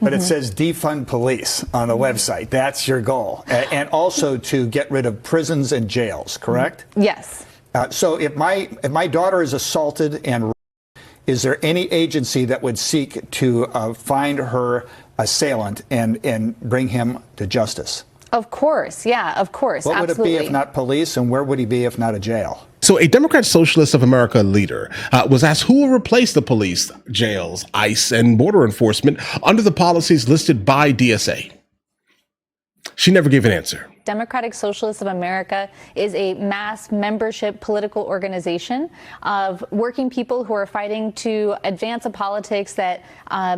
But it says defund police on the website. That's your goal. And also to get rid of prisons and jails, correct? Yes. So if my daughter is assaulted and is there any agency that would seek to find her assailant and bring him to justice? Of course. Yeah, of course. What Absolutely. would it be if not police, and where would he be if not a jail? So a Democratic Socialists of America leader was asked who will replace the police, jails, ICE, and border enforcement under the policies listed by DSA. She never gave an answer. Democratic Socialists of America is a mass membership political organization of working people who are fighting to advance a politics that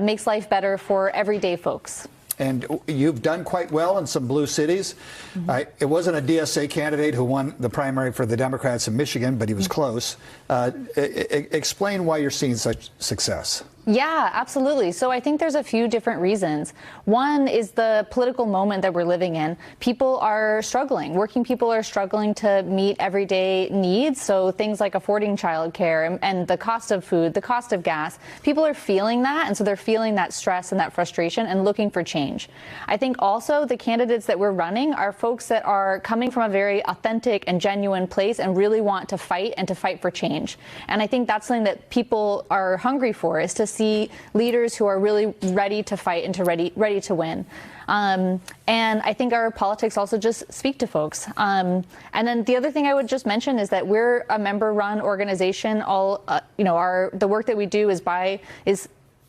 makes life better for everyday folks. And you've done quite well in some blue cities. It wasn't a DSA candidate who won the primary for the Democrats in Michigan, but he was close. Explain why you're seeing such success. Yeah, absolutely. So I think there's a few different reasons. One is the political moment that we're living in. People are struggling. Working people are struggling to meet everyday needs. So things like affording childcare and the cost of food, the cost of gas. People are feeling that. And so they're feeling that stress and that frustration and looking for change. I think also the candidates that we're running are folks that are coming from a very authentic and genuine place and really want to fight and to fight for change. And I think that's something that people are hungry for, is to see leaders who are really ready to fight and to ready to win. And I think our politics also just speak to folks. And then the other thing I would just mention is that we're a member-run organization. The work that we do is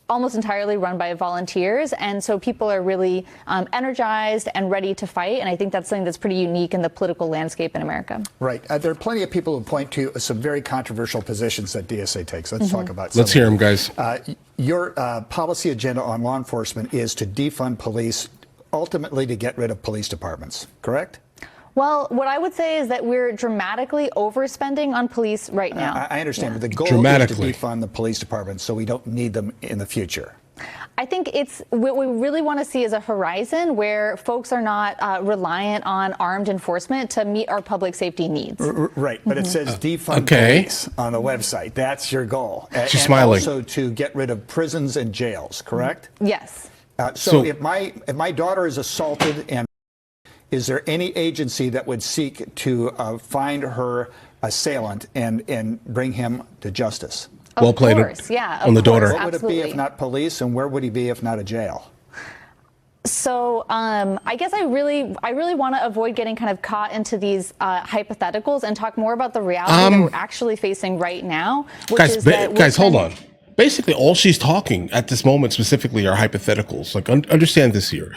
almost entirely run by volunteers, and so people are really energized and ready to fight, and I think that's something that's pretty unique in the political landscape in America. Right. There are plenty of people who point to some very controversial positions that DSA takes. Let's talk about some. Let's hear them, guys. Your policy agenda on law enforcement is to defund police, ultimately to get rid of police departments, correct? Well, what I would say is that we're dramatically overspending on police right now. I understand, but the goal is to defund the police departments so we don't need them in the future. I think what we really want to see is a horizon where folks are not reliant on armed enforcement to meet our public safety needs. Right, but it says defund police on the website. That's your goal. She's smiling. Also to get rid of prisons and jails, correct? Yes. So if my daughter is assaulted, and is there any agency that would seek to find her assailant and bring him to justice? Well played. Of course, yeah. On the daughter. What would it be if not police, and where would he be if not a jail? So I guess I really want to avoid getting kind of caught into these hypotheticals and talk more about the reality that we're actually facing right now. Guys, hold on. Basically, all she's talking at this moment specifically are hypotheticals. Like, understand this here.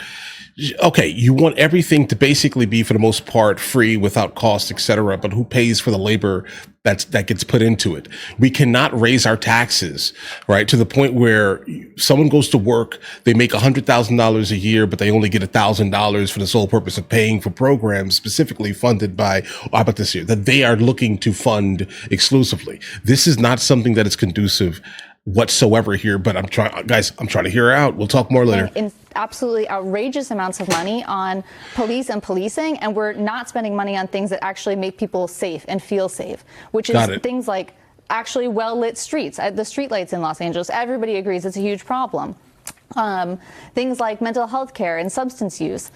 Okay, you want everything to basically be, for the most part, free, without cost, etc. But who pays for the labor that gets put into it? We cannot raise our taxes, right, to the point where someone goes to work, they make $100,000 a year, but they only get $1,000 for the sole purpose of paying for programs specifically funded by, how about this here, that they are looking to fund exclusively. This is not something that is conducive whatsoever here, but I'm trying to hear her out. We'll talk more later. In absolutely outrageous amounts of money on police and policing, and we're not spending money on things that actually make people safe and feel safe, which is things like actually well-lit streets. The streetlights in Los Angeles, everybody agrees it's a huge problem. Things like mental health care and substance use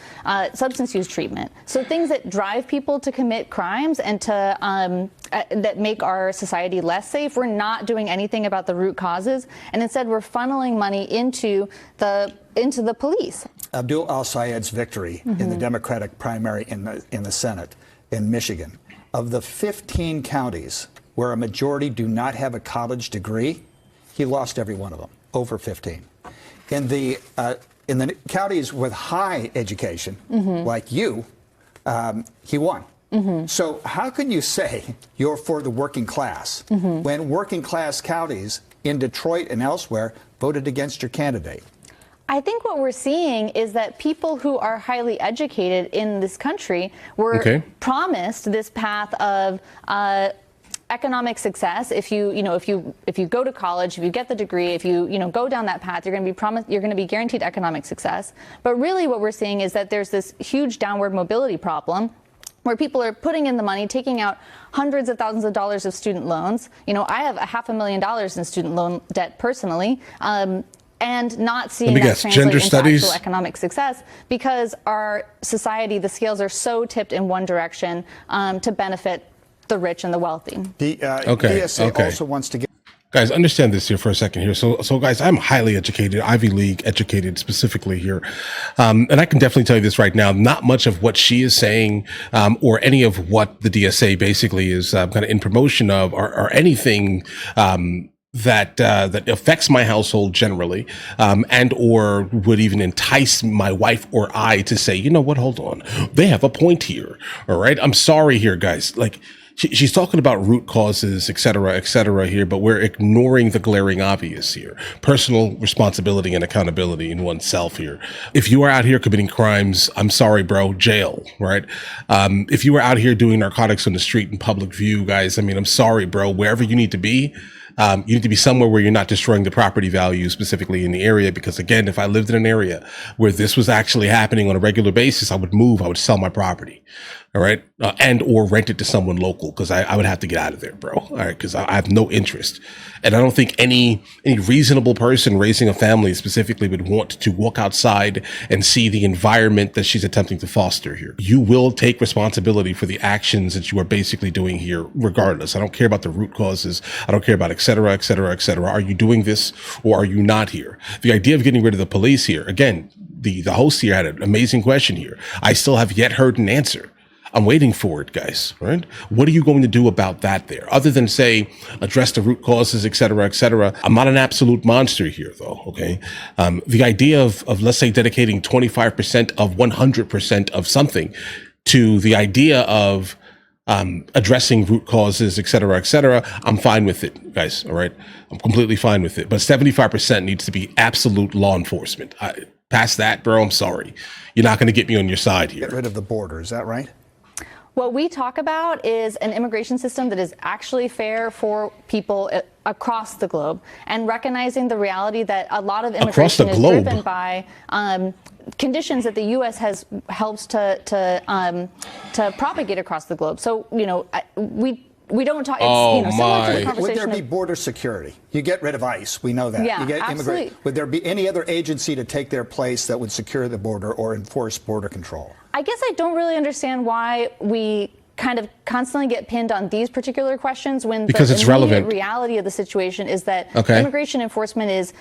treatment. So things that drive people to commit crimes and to that make our society less safe. We're not doing anything about the root causes, and instead we're funneling money into the police. Abdul al-Sayed's victory in the Democratic primary in the Senate in Michigan, of the 15 counties where a majority do not have a college degree, he lost every one of them, over 15. In the counties with high education, like you, he won. So how can you say you're for the working class when working class counties in Detroit and elsewhere voted against your candidate? I think what we're seeing is that people who are highly educated in this country were promised this path of economic success. If you go to college, if you get the degree, if you go down that path, you're going to be guaranteed economic success. But really what we're seeing is that there's this huge downward mobility problem where people are putting in the money, taking out hundreds of thousands of dollars of student loans. I have $500,000 in student loan debt personally. and not seeing Let me that guess, translate gender into studies? actual economic success, because our society, the scales are so tipped in one direction to benefit the rich and the wealthy. The DSA also wants to get. Guys, understand this here for a second here. So guys, I'm highly educated, Ivy League educated specifically here. And I can definitely tell you this right now, not much of what she is saying, or any of what the DSA basically is kind of in promotion of or anything, that affects my household generally, and or would even entice my wife or I to say, you know what, hold on, they have a point here. All right. I'm sorry here, guys. Like, she's talking about root causes, et cetera here, but we're ignoring the glaring obvious here. Personal responsibility and accountability in oneself here. If you are out here committing crimes, I'm sorry, bro, jail, right? If you are out here doing narcotics on the street in public view, guys, I mean, I'm sorry, bro, wherever you need to be, you need to be somewhere where you're not destroying the property value specifically in the area. Because again, if I lived in an area where this was actually happening on a regular basis, I would move, I would sell my property. All right. And or rent it to someone local, because I would have to get out of there, bro. All right. Because I have no interest. And I don't think any reasonable person raising a family specifically would want to walk outside and see the environment that she's attempting to foster here. You will take responsibility for the actions that you are basically doing here, regardless. I don't care about the root causes. I don't care about et cetera. Are you doing this or are you not here? The idea of getting rid of the police here, again, the host here had an amazing question here. I still have yet heard an answer. I'm waiting for it, guys, right? What are you going to do about that there? Other than say, address the root causes, et cetera. I'm not an absolute monster here though, okay? The idea of let's say dedicating 25% of 100% of something to the idea of addressing root causes, et cetera, I'm fine with it, guys, all right? I'm completely fine with it. But 75% needs to be absolute law enforcement. Past that, bro, I'm sorry. You're not going to get me on your side here. Get rid of the border, is that right? What we talk about is an immigration system that is actually fair for people across the globe, and recognizing the reality that a lot of immigration is driven by conditions that the U.S. has helped to propagate across the globe. So, you know, we don't talk. It's similar to the conversation. Would there be border security? You get rid of ICE. We know that. Yeah, you get absolutely. Would there be any other agency to take their place that would secure the border or enforce border control? I guess I don't really understand why we kind of constantly get pinned on these particular questions when because the it's immediate relevant. reality of the situation is that immigration enforcement is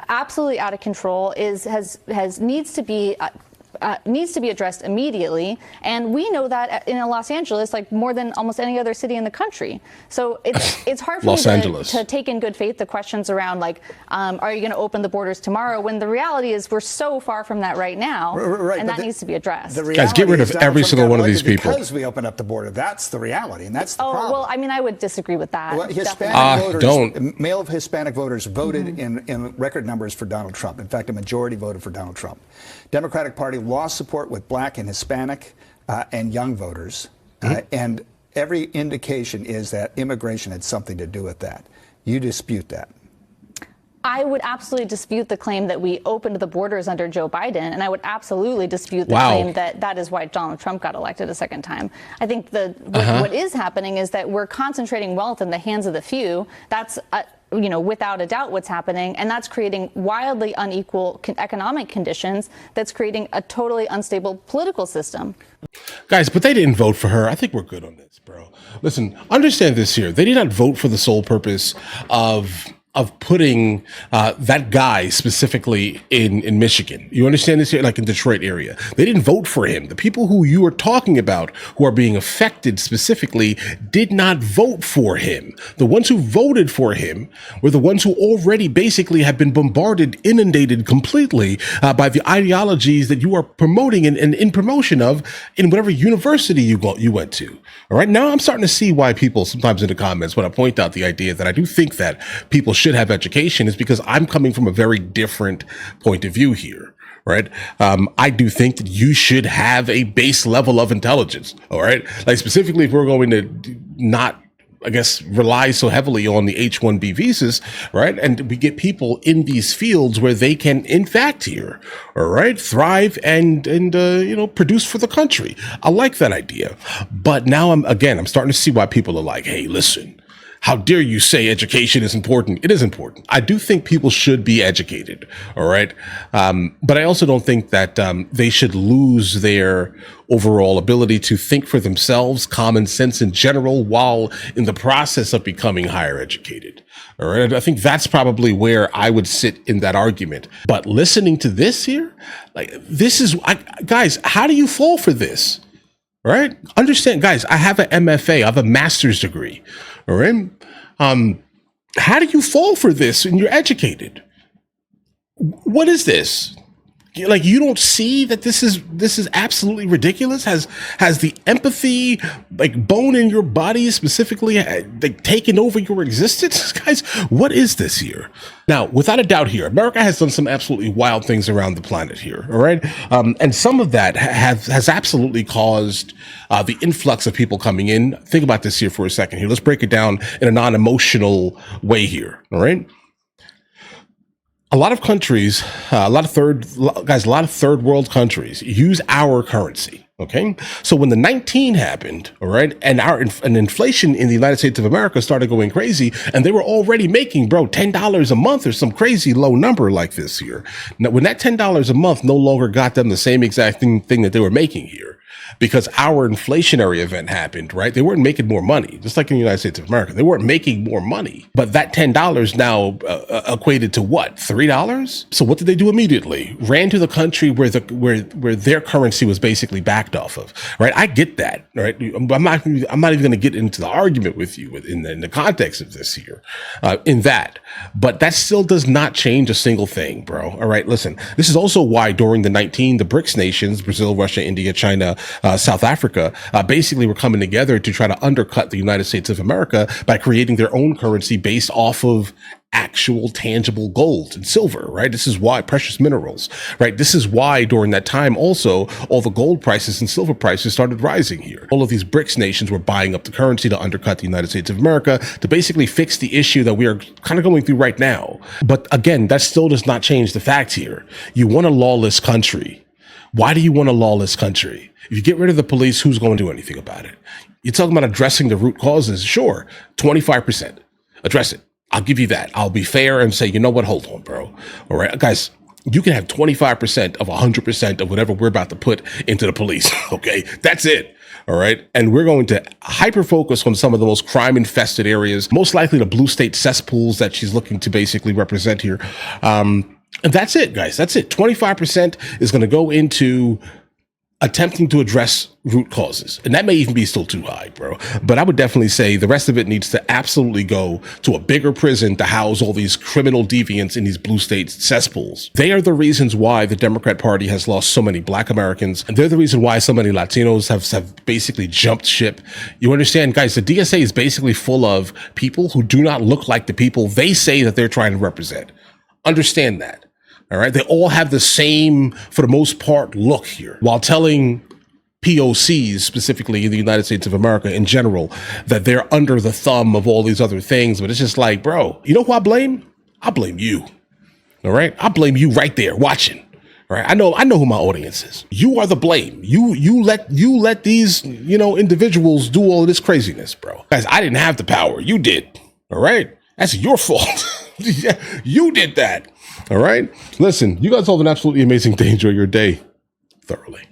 absolutely out of control. Needs to be addressed immediately, and we know that in Los Angeles, like more than almost any other city in the country. So it's hard for me to take in good faith the questions around like, are you going to open the borders tomorrow? When the reality is we're so far from that right now, and that needs to be addressed. Guys, get rid of every single one of these people. Because we open up the border, that's the reality, and that's the problem. Well, I mean, I would disagree with that. Well, Hispanic voters, male Hispanic voters voted in record numbers for Donald Trump. In fact, a majority voted for Donald Trump. Democratic Party lost support with black and Hispanic and young voters. And every indication is that immigration had something to do with that. You dispute that. I would absolutely dispute the claim that we opened the borders under Joe Biden, and I would absolutely dispute the claim that that is why Donald Trump got elected a second time. I think what is happening is that we're concentrating wealth in the hands of the few. That's without a doubt what's happening, and that's creating wildly unequal economic conditions. That's creating a totally unstable political system. Guys, but they didn't vote for her. I think we're good on this, bro. Listen, understand this here. They did not vote for the sole purpose of putting that guy specifically in Michigan. You understand this here? Like in Detroit area. They didn't vote for him. The people who you are talking about who are being affected specifically did not vote for him. The ones who voted for him were the ones who already basically have been bombarded, inundated completely by the ideologies that you are promoting and in promotion of in whatever university you went to. All right. Now I'm starting to see why people sometimes in the comments, when I point out the idea that I do think that people should have education, is because I'm coming from a very different point of view here. Right. I do think that you should have a base level of intelligence. All right. Like specifically, if we're going to not, I guess, rely so heavily on the H-1B visas, right? And we get people in these fields where they can, in fact, here, all right, thrive and produce for the country. I like that idea. But now I'm starting to see why people are like, hey, listen, How dare you say education is important? It is important. I do think people should be educated. All right. But I also don't think that they should lose their overall ability to think for themselves, common sense in general, while in the process of becoming higher educated. All right. I think that's probably where I would sit in that argument. But listening to this here, like this is, guys, how do you fall for this? All right. Understand, guys, I have an MFA. I have a master's degree. All right. How do you fall for this when you're educated? What is this? Like, you don't see that this is absolutely ridiculous? Has the empathy, like, bone in your body specifically, like, taken over your existence? Guys, what is this here? Now, without a doubt here, America has done some absolutely wild things around the planet here, all right? And some of that has absolutely caused the influx of people coming in. Think about this here for a second here. Let's break it down in a non-emotional way here, all right? A lot of countries, a lot of third world countries use our currency. Okay. So when the 19 happened, all right, and inflation in the United States of America started going crazy, and they were already making, bro, $10 a month or some crazy low number like this here. Now, when that $10 a month no longer got them the same exact thing that they were making here, because our inflationary event happened, right? They weren't making more money, just like in the United States of America. They weren't making more money, but that $10 now equated to what? $3? So what did they do immediately? Ran to the country where their currency was basically backed off of, right? I get that, right? I'm not even going to get into the argument with you in the context of this here, in that, but that still does not change a single thing, bro. All right, listen, this is also why during the BRICS nations, Brazil, Russia, India, China, South Africa, basically were coming together to try to undercut the United States of America by creating their own currency based off of actual tangible gold and silver, right? This is why precious minerals, right? This is why during that time also all the gold prices and silver prices started rising here. All of these BRICS nations were buying up the currency to undercut the United States of America to basically fix the issue that we are kind of going through right now. But again, that still does not change the fact here. You want a lawless country. Why do you want a lawless country? If you get rid of the police, who's going to do anything about it? You're talking about addressing the root causes. Sure, 25%. Address it. I'll give you that. I'll be fair and say, you know what? Hold on, bro. All right, guys, you can have 25% of 100% of whatever we're about to put into the police. Okay, that's it. All right. And we're going to hyper focus on some of the most crime infested areas, most likely the blue state cesspools that she's looking to basically represent here. And that's it, guys. That's it. 25% is going to go into attempting to address root causes. And that may even be still too high, bro. But I would definitely say the rest of it needs to absolutely go to a bigger prison to house all these criminal deviants in these blue state cesspools. They are the reasons why the Democrat Party has lost so many Black Americans. And they're the reason why so many Latinos have basically jumped ship. You understand, guys, the DSA is basically full of people who do not look like the people they say that they're trying to represent. Understand that. All right. They all have the same, for the most part, look here, while telling POCs, specifically in the United States of America in general, that they're under the thumb of all these other things. But it's just like, bro, you know who I blame? I blame you. All right. I blame you right there watching. All right. I know who my audience is. You are the blame. You let these, individuals do all of this craziness, bro. Guys, I didn't have the power. You did. All right. That's your fault. You did that. All right. Listen, you guys have an absolutely amazing day. Enjoy your day thoroughly.